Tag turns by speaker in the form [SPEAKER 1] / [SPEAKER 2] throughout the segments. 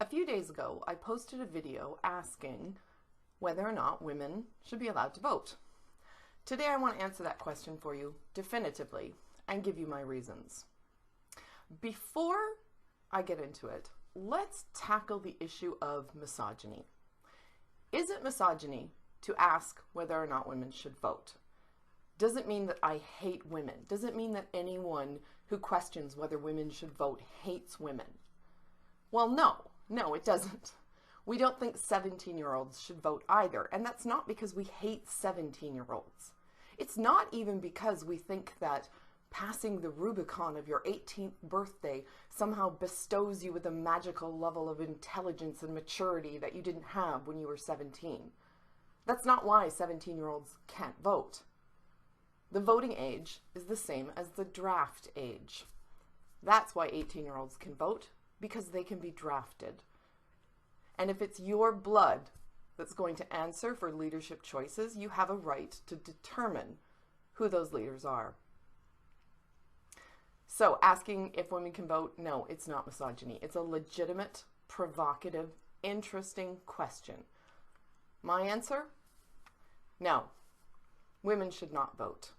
[SPEAKER 1] A few days ago, I posted a video asking whether or not women should be allowed to vote. Today, I want to answer that question for you definitively and give you my reasons. Before I get into it, let's tackle the issue of misogyny. Is it misogyny to ask whether or not women should vote? Does it mean that I hate women? Does it mean that anyone who questions whether women should vote hates women? Well, no, it doesn't. We don't think 17-year-olds should vote either, and that's not because we hate 17-year-olds. It's not even because we think that passing the Rubicon of your 18th birthday somehow bestows you with a magical level of intelligence and maturity that you didn't have when you were 17. That's not why 17-year-olds can't vote. The voting age is the same as the draft age. That's why 18-year-olds can vote, because they can be drafted. And if it's your blood that's going to answer for leadership choices, you have a right to determine who those leaders are. So asking if women can vote, no, it's not misogyny. It's a legitimate, provocative, interesting question. My answer? No, women should not vote.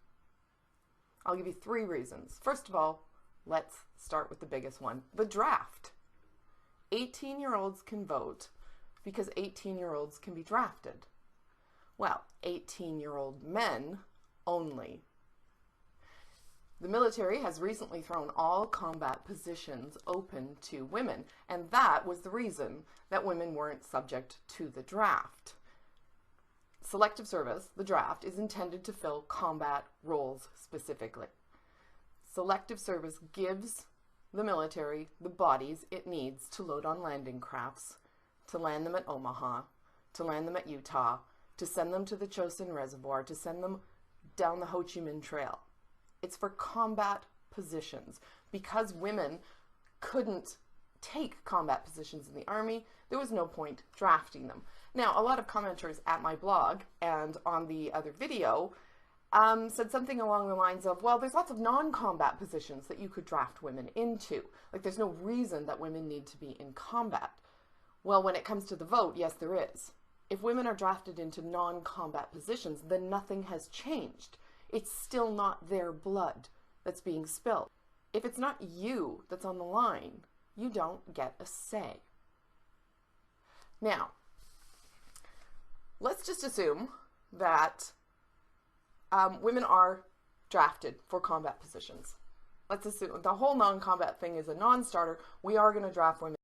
[SPEAKER 1] I'll give you 3 reasons. First of all, let's start with the biggest one, the draft. 18-year-olds can vote because 18-year-olds can be drafted. Well, 18-year-old men only. The military has recently thrown all combat positions open to women, and that was the reason that women weren't subject to the draft. Selective service, the draft, is intended to fill combat roles specifically. Selective service gives the military the bodies it needs to load on landing crafts, to land them at Omaha, to land them at Utah, to send them to the Chosin Reservoir, to send them down the Ho Chi Minh Trail. It's for combat positions. Because women couldn't take combat positions in the Army, there was no point drafting them. Now, a lot of commenters at my blog and on the other video said something along the lines of, well, there's lots of non-combat positions that you could draft women into. Like, there's no reason that women need to be in combat. Well, when it comes to the vote, yes, there is. If women are drafted into non-combat positions, then nothing has changed. It's still not their blood that's being spilled. If it's not you that's on the line, you don't get a say. Now, let's just assume that women are drafted for combat positions. Let's assume the whole non-combat thing is a non-starter. We are going to draft women